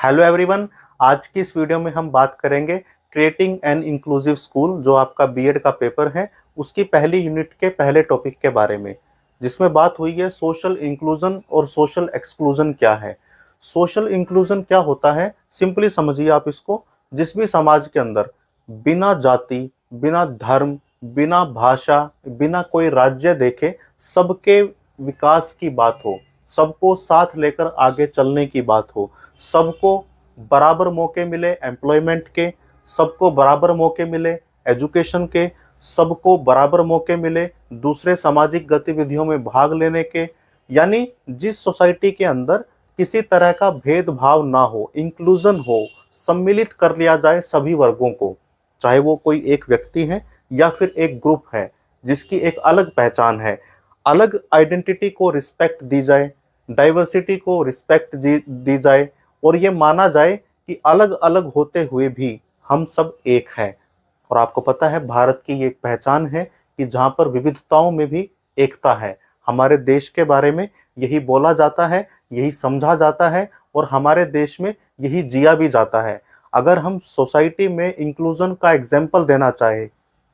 Hello everyone. आज की इस वीडियो में हम बात करेंगे क्रिएटिंग एन इंक्लूसिव स्कूल, जो आपका बीएड का पेपर है उसकी पहली यूनिट के पहले टॉपिक के बारे में, जिसमें बात हुई है सोशल इंक्लूजन और सोशल एक्सक्लूजन क्या है। सोशल इंक्लूजन क्या होता है, सिंपली समझिए आप इसको। जिस भी समाज के अंदर बिना जाति, बिना धर्म, बिना भाषा, बिना कोई राज्य देखे सबके विकास की बात हो, सबको साथ लेकर आगे चलने की बात हो, सबको बराबर मौके मिले एम्प्लॉयमेंट के, सबको बराबर मौके मिले एजुकेशन के, सबको बराबर मौके मिले दूसरे सामाजिक गतिविधियों में भाग लेने के। यानी जिस सोसाइटी के अंदर किसी तरह का भेदभाव ना हो, इंक्लूजन हो, सम्मिलित कर लिया जाए सभी वर्गों को, चाहे वो कोई एक व्यक्ति है या फिर एक ग्रुप है जिसकी एक अलग पहचान है, अलग आइडेंटिटी को रिस्पेक्ट दी जाए, डाइवर्सिटी को रिस्पेक्ट दी जाए, और ये माना जाए कि अलग अलग होते हुए भी हम सब एक हैं। और आपको पता है भारत की ये एक पहचान है कि जहाँ पर विविधताओं में भी एकता है। हमारे देश के बारे में यही बोला जाता है, यही समझा जाता है, और हमारे देश में यही जिया भी जाता है। अगर हम सोसाइटी में इंक्लूजन का एग्जाम्पल देना चाहे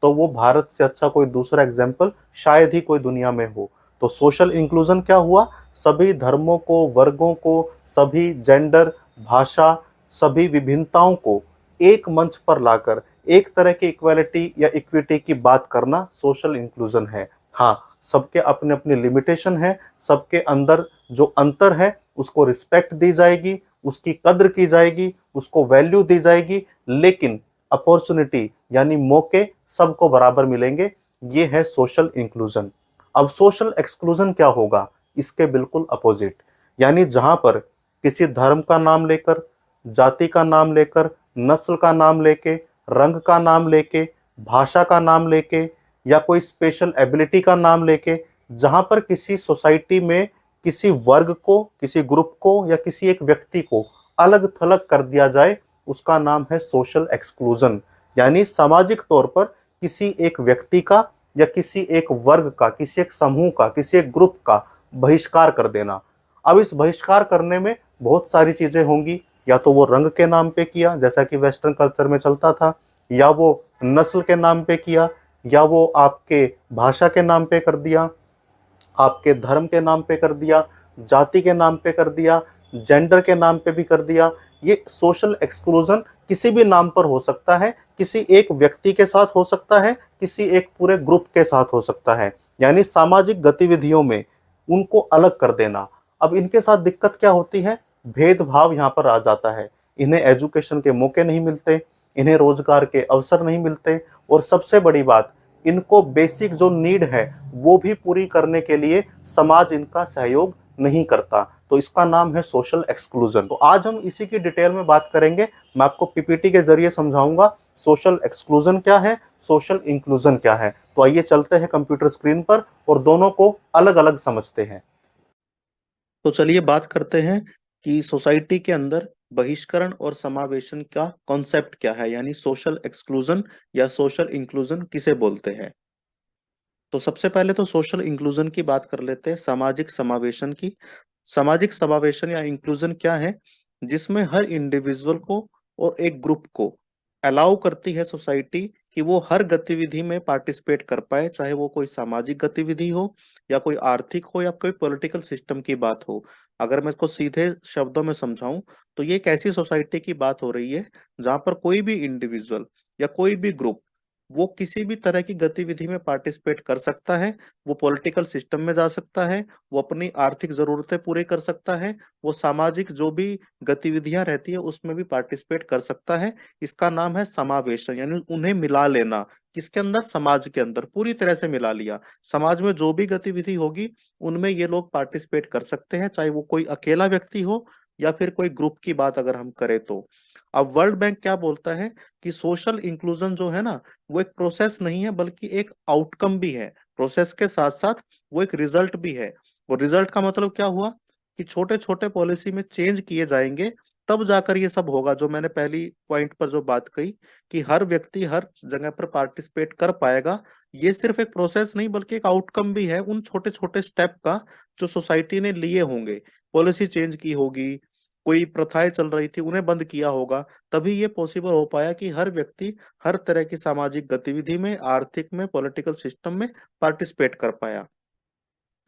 तो वो भारत से अच्छा कोई दूसरा एग्जाम्पल शायद ही कोई दुनिया में हो। तो सोशल इंक्लूजन क्या हुआ, सभी धर्मों को, वर्गों को, सभी जेंडर, भाषा, सभी विभिन्नताओं को एक मंच पर लाकर एक तरह की इक्वालिटी या इक्विटी की बात करना सोशल इंक्लूजन है। हाँ, सबके अपने अपने लिमिटेशन है, सबके अंदर जो अंतर है उसको रिस्पेक्ट दी जाएगी, उसकी कद्र की जाएगी, उसको वैल्यू दी जाएगी, लेकिन अपॉर्चुनिटी यानी मौके सबको बराबर मिलेंगे। ये है सोशल इंक्लूजन। अब सोशल एक्सक्लूजन क्या होगा, इसके बिल्कुल अपोजिट। यानी जहां पर किसी धर्म का नाम लेकर, जाति का नाम लेकर, नस्ल का नाम लेके, रंग का नाम लेके, भाषा का नाम लेके, या कोई स्पेशल एबिलिटी का नाम लेके, जहां पर किसी सोसाइटी में किसी वर्ग को, किसी ग्रुप को या किसी एक व्यक्ति को अलग थलग कर दिया जाए, उसका नाम है सोशल एक्सक्लूजन। यानी सामाजिक तौर पर किसी एक व्यक्ति का या किसी एक वर्ग का, किसी एक समूह का, किसी एक ग्रुप का बहिष्कार कर देना। अब इस बहिष्कार करने में बहुत सारी चीजें होंगी। या तो वो रंग के नाम पे किया जैसा कि वेस्टर्न कल्चर में चलता था, या वो नस्ल के नाम पे किया, या वो आपके भाषा के नाम पे कर दिया, आपके धर्म के नाम पे कर दिया, जाति के नाम पे कर दिया, जेंडर के नाम पे भी कर दिया। ये सोशल एक्सक्लूजन किसी भी नाम पर हो सकता है, किसी एक व्यक्ति के साथ हो सकता है, किसी एक पूरे ग्रुप के साथ हो सकता है। यानी सामाजिक गतिविधियों में उनको अलग कर देना। अब इनके साथ दिक्कत क्या होती है, भेदभाव यहाँ पर आ जाता है। इन्हें एजुकेशन के मौके नहीं मिलते, इन्हें रोजगार के अवसर नहीं मिलते, और सबसे बड़ी बात, इनको बेसिक जो नीड है वो भी पूरी करने के लिए समाज इनका सहयोग नहीं करता। तो इसका नाम है सोशल एक्सक्लूजन। तो आज हम इसी की डिटेल में बात करेंगे। मैं आपको पीपीटी के जरिए समझाऊंगा सोशल एक्सक्लूजन क्या है, सोशल इंक्लूजन क्या है। तो आइए चलते हैं कंप्यूटर स्क्रीन पर और दोनों को अलग अलग समझते हैं। तो चलिए बात करते हैं कि सोसाइटी के अंदर बहिष्करण और समावेशन का कॉन्सेप्ट क्या है, यानी सोशल एक्सक्लूजन या सोशल इंक्लूजन किसे बोलते हैं। तो सबसे पहले तो सोशल इंक्लूजन की बात कर लेते हैं, सामाजिक समावेशन की। सामाजिक समावेशन या इंक्लूजन क्या है, जिसमें हर इंडिविजुअल को और एक ग्रुप को अलाउ करती है सोसाइटी कि वो हर गतिविधि में पार्टिसिपेट कर पाए, चाहे वो कोई सामाजिक गतिविधि हो या कोई आर्थिक हो या कोई पॉलिटिकल सिस्टम की बात हो। अगर मैं इसको सीधे शब्दों में समझाऊं तो ये एक ऐसी सोसाइटी की बात हो रही है जहां पर कोई भी इंडिविजुअल या कोई भी ग्रुप वो किसी भी तरह की गतिविधि में पार्टिसिपेट कर सकता है। वो पॉलिटिकल सिस्टम में जा सकता है, वो अपनी आर्थिक जरूरतें पूरी कर सकता है, वो सामाजिक जो भी गतिविधियां रहती है उसमें भी पार्टिसिपेट कर सकता है। इसका नाम है समावेशन, यानी उन्हें मिला लेना। किसके अंदर, समाज के अंदर पूरी तरह से मिला लिया। समाज में जो भी गतिविधि होगी उनमें ये लोग पार्टिसिपेट कर सकते हैं, चाहे वो कोई अकेला व्यक्ति हो या फिर कोई ग्रुप की बात अगर हम करें तो। अब वर्ल्ड बैंक क्या बोलता है कि सोशल इंक्लूजन जो है ना, वो एक प्रोसेस नहीं है बल्कि एक आउटकम भी है। प्रोसेस के साथ साथ वो एक रिजल्ट भी है। वो रिजल्ट का मतलब क्या हुआ कि छोटे छोटे पॉलिसी में चेंज किए जाएंगे, तब जाकर ये सब होगा। जो मैंने पहली पॉइंट पर जो बात कही कि हर व्यक्ति हर जगह पर पार्टिसिपेट कर पाएगा, ये सिर्फ एक प्रोसेस नहीं बल्कि एक आउटकम भी है उन छोटे छोटे स्टेप का जो सोसाइटी ने लिए होंगे। पॉलिसी चेंज की होगी, कोई प्रथाएं चल रही थी उन्हें बंद किया होगा, तभी ये पॉसिबल हो पाया कि हर व्यक्ति हर तरह की सामाजिक गतिविधि में, आर्थिक में, पॉलिटिकल सिस्टम में पार्टिसिपेट कर पाया।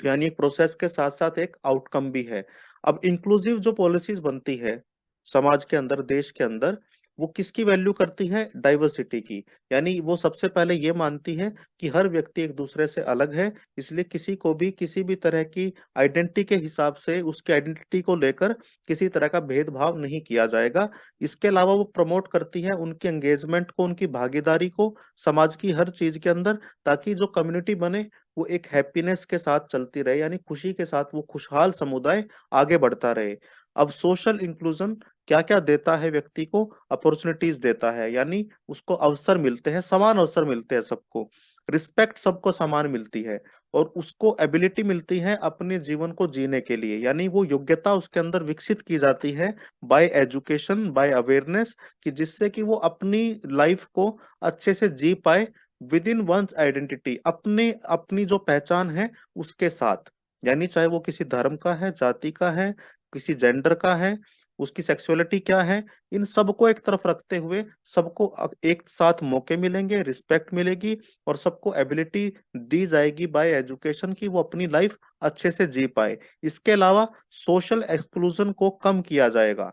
यानी एक प्रोसेस के साथ साथ एक आउटकम भी है। अब इंक्लूसिव जो पॉलिसीज बनती है समाज के अंदर, देश के अंदर, वो किसकी वैल्यू करती है? डाइवर्सिटी की। यानी वो सबसे पहले ये मानती है कि हर व्यक्ति एक दूसरे से अलग है, इसलिए किसी को भी किसी भी तरह की आइडेंटिटी के हिसाब से उसके आइडेंटिटी को लेकर किसी तरह का भेदभाव नहीं किया जाएगा। इसके अलावा वो प्रमोट करती है उनकी एंगेजमेंट को, उनकी भागीदारी को समाज की हर चीज के अंदर, ताकि जो कम्युनिटी बने वो एक हैप्पीनेस के साथ चलती रहे, यानी खुशी के साथ वो खुशहाल समुदाय आगे बढ़ता रहे। अब सोशल इंक्लूजन क्या क्या देता है व्यक्ति को? अपॉर्चुनिटीज देता है, यानी उसको अवसर मिलते हैं, समान अवसर मिलते हैं सबको, रिस्पेक्ट सबको समान मिलती है, और उसको एबिलिटी मिलती है अपने जीवन को जीने के लिए, यानी वो योग्यता उसके अंदर विकसित की जाती है बाय एजुकेशन, बाय अवेयरनेस, कि जिससे कि वो अपनी लाइफ को अच्छे से जी पाए विद इन वंस आइडेंटिटी, अपने अपनी जो पहचान है उसके साथ। यानी चाहे वो किसी धर्म का है, जाति का है, किसी जेंडर का है, उसकी सेक्सुअलिटी क्या है, इन सबको एक तरफ रखते हुए सबको एक साथ मौके मिलेंगे, रिस्पेक्ट मिलेगी, और सबको एबिलिटी दी जाएगी बाय एजुकेशन की वो अपनी लाइफ अच्छे से जी पाए। इसके अलावा सोशल एक्सक्लूजन को कम किया जाएगा,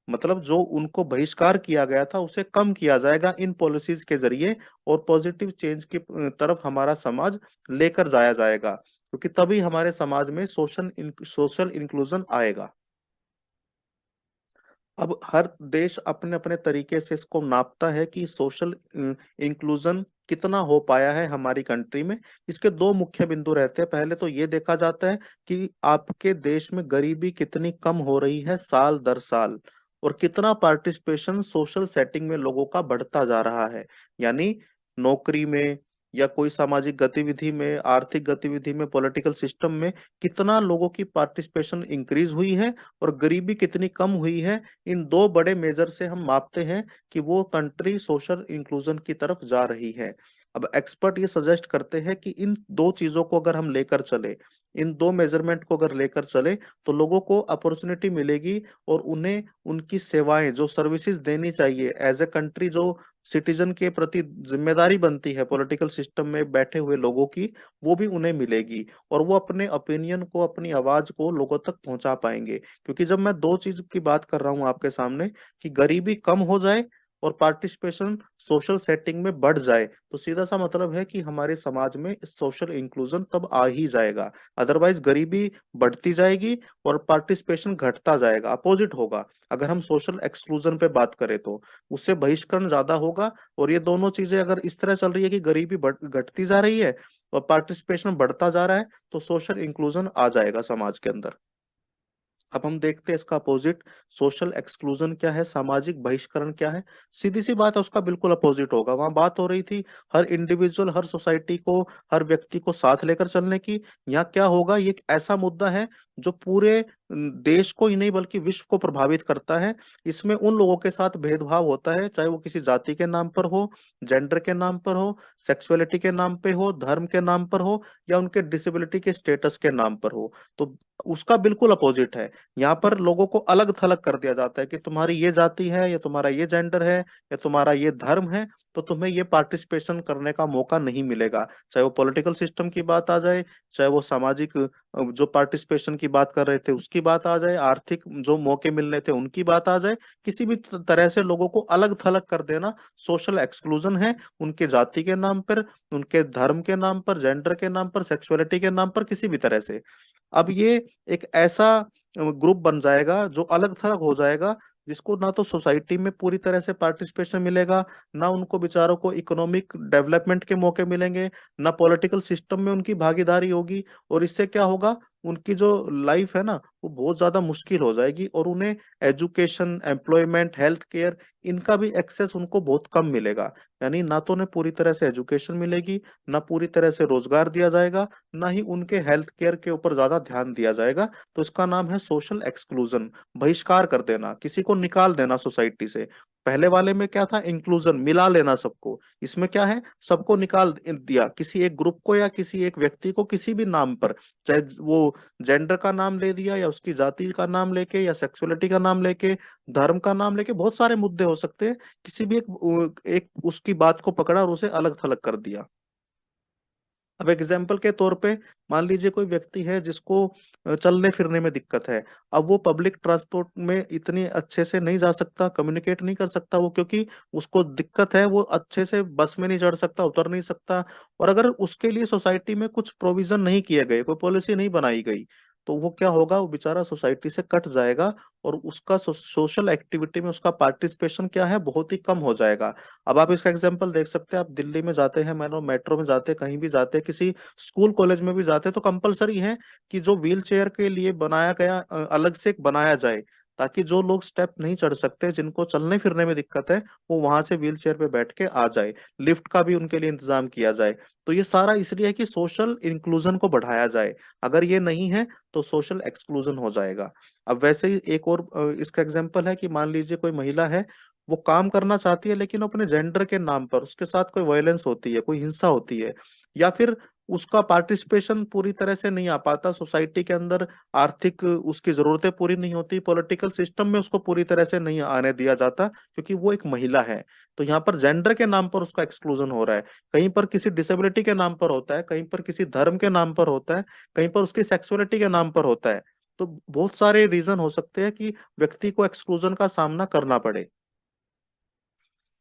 मतलब जो उनको बहिष्कार किया गया था उसे कम किया जाएगा इन पॉलिसीज के जरिए, और पॉजिटिव चेंज की तरफ हमारा समाज लेकर जाया जाएगा, क्योंकि तभी हमारे समाज में सोशल इंक्लूजन आएगा। अब हर देश अपने अपने तरीके से इसको नापता है कि सोशल इंक्लूजन कितना हो पाया है हमारी कंट्री में। इसके दो मुख्य बिंदु रहते हैं। पहले तो ये देखा जाता है कि आपके देश में गरीबी कितनी कम हो रही है साल दर साल, और कितना पार्टिसिपेशन सोशल सेटिंग में लोगों का बढ़ता जा रहा है। यानी नौकरी में, या कोई सामाजिक गतिविधि में, आर्थिक गतिविधि में, पॉलिटिकल सिस्टम में कितना लोगों की पार्टिसिपेशन इंक्रीज हुई है, और गरीबी कितनी कम हुई है। इन दो बड़े मेजर से हम मापते हैं कि वो कंट्री सोशल इंक्लूजन की तरफ जा रही है। अब एक्सपर्ट ये सजेस्ट करते हैं कि इन दो चीजों को अगर हम लेकर चले, इन दो मेजरमेंट को अगर लेकर चले, तो लोगों को अपॉर्चुनिटी मिलेगी, और उन्हें उनकी सेवाएं, जो सर्विसेज देनी चाहिए एज ए कंट्री, जो सिटीजन के प्रति जिम्मेदारी बनती है पॉलिटिकल सिस्टम में बैठे हुए लोगों की, वो भी उन्हें मिलेगी, और वो अपने ओपिनियन को, अपनी आवाज को लोगों तक पहुंचा पाएंगे। क्योंकि जब मैं दो चीज की बात कर रहा हूं आपके सामने, कि गरीबी कम हो जाए और पार्टिसिपेशन सोशल सेटिंग में बढ़ जाए, तो सीधा सा मतलब है कि हमारे समाज में सोशल इंक्लूजन तब आ ही जाएगा। अदरवाइज गरीबी बढ़ती जाएगी और पार्टिसिपेशन घटता जाएगा, अपोजिट होगा। अगर हम सोशल एक्सक्लूजन पे बात करें तो उससे बहिष्करण ज्यादा होगा, और ये दोनों चीजें अगर इस तरह चल रही है कि गरीबी घटती जा रही है और पार्टिसिपेशन बढ़ता जा रहा है, तो सोशल इंक्लूजन आ जाएगा समाज के अंदर। अब हम देखते हैं इसका अपोजिट, सोशल एक्सक्लूजन क्या है, सामाजिक बहिष्करण क्या है। सीधी सी बात है, उसका बिल्कुल अपोजिट होगा। वहां बात हो रही थी हर इंडिविजुअल, हर सोसाइटी को, हर व्यक्ति को साथ लेकर चलने की। यहाँ क्या होगा, ये एक ऐसा मुद्दा है जो पूरे देश को ही नहीं बल्कि विश्व को प्रभावित करता है। इसमें उन लोगों के साथ भेदभाव होता है, चाहे वो किसी जाति के नाम पर हो, जेंडर के नाम पर हो, सेक्सुअलिटी के नाम पे हो, धर्म के नाम पर हो, या उनके डिसेबिलिटी के स्टेटस के नाम पर हो। तो उसका बिल्कुल अपोजिट है। यहाँ पर लोगों को अलग थलग कर दिया जाता है कि तुम्हारी ये जाति है, या तुम्हारा ये जेंडर है, या तुम्हारा ये धर्म है, तो तुम्हें ये पार्टिसिपेशन करने का मौका नहीं मिलेगा। चाहे वो पॉलिटिकल सिस्टम की बात आ जाए, चाहे वो सामाजिक जो पार्टिसिपेशन की बात कर रहे थे उसकी बात आ जाए, आर्थिक जो मौके मिल रहे थे उनकी बात आ जाए, किसी भी तरह से लोगों को अलग थलग कर देना सोशल एक्सक्लूजन है। उनके जाति के नाम पर, उनके धर्म के नाम पर, जेंडर के नाम पर, सेक्सुअलिटी के नाम पर, किसी भी तरह से। अब ये एक ऐसा ग्रुप बन जाएगा जो अलग थलग हो जाएगा, जिसको ना तो सोसाइटी में पूरी तरह से पार्टिसिपेशन मिलेगा, ना उनको बेचारों को इकोनॉमिक डेवलपमेंट के मौके मिलेंगे, ना पॉलिटिकल सिस्टम में उनकी भागीदारी होगी। और इससे क्या होगा, उनकी जो लाइफ है ना वो बहुत ज्यादा मुश्किल हो जाएगी, और उन्हें एजुकेशन, एम्प्लॉयमेंट, हेल्थ केयर, इनका भी एक्सेस उनको बहुत कम मिलेगा। यानी ना तो उन्हें पूरी तरह से एजुकेशन मिलेगी, ना पूरी तरह से रोजगार दिया जाएगा, ना ही उनके हेल्थ केयर के ऊपर ज्यादा ध्यान दिया जाएगा। तो इसका नाम है सोशल एक्सक्लूजन, बहिष्कार कर देना, किसी को निकाल देना सोसाइटी से। पहले वाले में क्या था, इंक्लूजन, मिला लेना सबको। इसमें क्या है, सबको निकाल दिया, किसी एक ग्रुप को या किसी एक व्यक्ति को किसी भी नाम पर, चाहे वो जेंडर का नाम ले दिया या उसकी जाति का नाम लेके या सेक्सुअलिटी का नाम लेके, धर्म का नाम लेके, बहुत सारे मुद्दे हो सकते हैं। किसी भी एक उसकी बात को पकड़ा और उसे अलग थलग कर दिया। अब एग्जाम्पल के तौर पे मान लीजिए कोई व्यक्ति है जिसको चलने फिरने में दिक्कत है। अब वो पब्लिक ट्रांसपोर्ट में इतनी अच्छे से नहीं जा सकता, कम्युनिकेट नहीं कर सकता वो, क्योंकि उसको दिक्कत है, वो अच्छे से बस में नहीं चढ़ सकता, उतर नहीं सकता। और अगर उसके लिए सोसाइटी में कुछ प्रोविजन नहीं किए गए, कोई पॉलिसी नहीं बनाई गई, तो वो क्या होगा, वो बेचारा सोसाइटी से कट जाएगा और उसका सोशल एक्टिविटी में उसका पार्टिसिपेशन क्या है, बहुत ही कम हो जाएगा। अब आप इसका एग्जांपल देख सकते हैं, आप दिल्ली में जाते हैं, मानो मेट्रो में जाते हैं, कहीं भी जाते हैं, किसी स्कूल कॉलेज में भी जाते हैं, तो कंपलसरी है कि जो व्हील चेयर के लिए बनाया गया अलग से एक बनाया जाए, ताकि जो लोग स्टेप नहीं चढ़ सकते, जिनको चलने फिरने में दिक्कत है, वो वहां से व्हील चेयर पे बैठ के आ जाए। लिफ्ट का भी उनके लिए इंतजाम किया जाए। तो ये सारा इसलिए है कि सोशल इंक्लूजन को बढ़ाया जाए। अगर ये नहीं है तो सोशल एक्सक्लूजन हो जाएगा। अब वैसे ही एक और इसका एग्जांपल है कि मान लीजिए कोई महिला है, वो काम करना चाहती है, लेकिन अपने जेंडर के नाम पर उसके साथ कोई वायलेंस होती है, कोई हिंसा होती है, या फिर उसका पार्टिसिपेशन पूरी तरह से नहीं आ पाता सोसाइटी के अंदर, आर्थिक उसकी जरूरतें पूरी नहीं होती, पॉलिटिकल सिस्टम में उसको पूरी तरह से नहीं आने दिया जाता, क्योंकि वो एक महिला है। तो यहाँ पर जेंडर के नाम पर उसका एक्सक्लूजन हो रहा है। कहीं पर किसी डिसेबिलिटी के नाम पर होता है, कहीं पर किसी धर्म के नाम पर होता है, कहीं पर उसकी सेक्सुअलिटी के नाम पर होता है। तो बहुत सारे रीजन हो सकते हैं कि व्यक्ति को एक्सक्लूजन का सामना करना पड़े।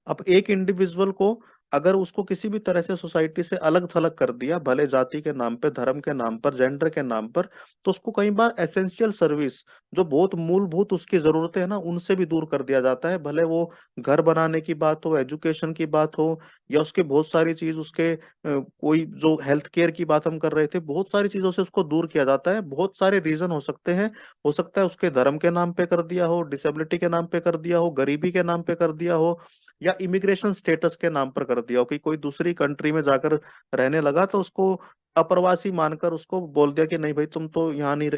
अब एक इंडिविजुअल को अगर उसको किसी भी तरह से सोसाइटी से अलग थलग कर दिया, भले जाति के नाम पे, धर्म के नाम पर, जेंडर के नाम पर, तो उसको कई बार एसेंशियल सर्विस, जो बहुत मूलभूत उसकी जरूरतें हैं ना, उनसे भी दूर कर दिया जाता है। भले वो घर बनाने की बात हो, एजुकेशन की बात हो, या उसके बहुत सारी चीज, उसके कोई जो हेल्थ केयर की बात हम कर रहे थे, बहुत सारी चीजों से उसको दूर किया जाता है। बहुत सारे रीजन हो सकते हैं। हो सकता है उसके धर्म के नाम पे कर दिया हो, डिसेबिलिटी के नाम पे कर दिया हो, गरीबी के नाम पे कर दिया हो, या इमिग्रेशन स्टेटस के नाम पर कर दिया हो कि कोई दूसरी कंट्री में जाकर रहने लगा, तो उसको अप्रवासी मानकर उसको बोल दिया कि नहीं भाई, तुम तो यहाँ नहीं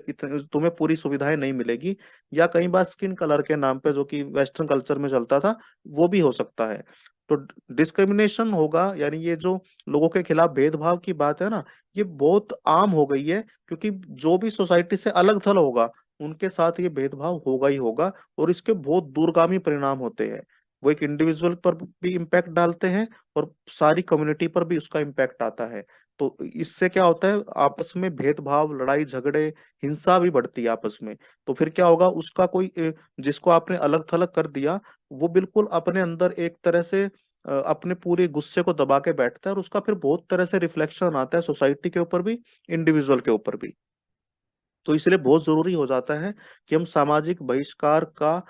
तुम्हें पूरी सुविधाएं नहीं मिलेगी। या कई बार स्किन कलर के नाम पे, जो कि वेस्टर्न कल्चर में चलता था, वो भी हो सकता है। तो डिस्क्रिमिनेशन होगा, यानी ये जो लोगों के खिलाफ भेदभाव की बात है ना, ये बहुत आम हो गई है, क्योंकि जो भी सोसाइटी से अलग थलग होगा, उनके साथ ये भेदभाव होगा ही होगा। और इसके बहुत दूरगामी परिणाम होते हैं। वो एक इंडिविजुअल पर भी इम्पैक्ट डालते हैं और सारी कम्युनिटी पर भी उसका इम्पैक्ट आता है। तो इससे क्या होता है, आपस में भेदभाव, लड़ाई झगड़े, हिंसा भी बढ़ती है आपस में। तो फिर क्या होगा, उसका कोई जिसको आपने अलग थलग कर दिया, वो बिल्कुल अपने अंदर एक तरह से अपने पूरे गुस्से को दबा के बैठता है, और उसका फिर बहुत तरह से रिफ्लेक्शन आता है सोसाइटी के ऊपर भी, इंडिविजुअल के ऊपर भी। तो इसलिए बहुत जरूरी हो जाता है कि हम सामाजिक बहिष्कार का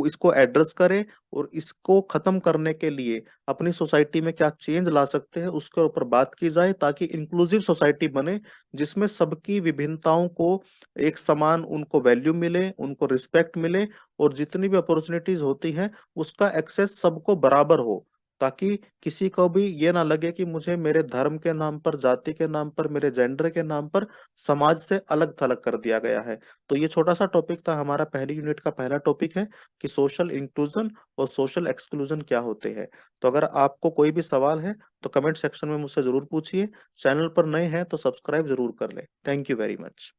इसको एड्रेस करें, और इसको खत्म करने के लिए अपनी सोसाइटी में क्या चेंज ला सकते हैं उसके ऊपर बात की जाए, ताकि इंक्लूसिव सोसाइटी बने, जिसमें सबकी विभिन्नताओं को एक समान उनको वैल्यू मिले, उनको रिस्पेक्ट मिले, और जितनी भी अपॉर्चुनिटीज होती हैं उसका एक्सेस सबको बराबर हो, ताकि किसी को भी ये ना लगे कि मुझे मेरे धर्म के नाम पर, जाति के नाम पर, मेरे जेंडर के नाम पर समाज से अलग थलग कर दिया गया है। तो ये छोटा सा टॉपिक था, हमारा पहली यूनिट का पहला टॉपिक है कि सोशल इंक्लूजन और सोशल एक्सक्लूजन क्या होते हैं। तो अगर आपको कोई भी सवाल है तो कमेंट सेक्शन में मुझसे जरूर पूछिए। चैनल पर नए हैं तो सब्सक्राइब जरूर कर लें। Thank you very much.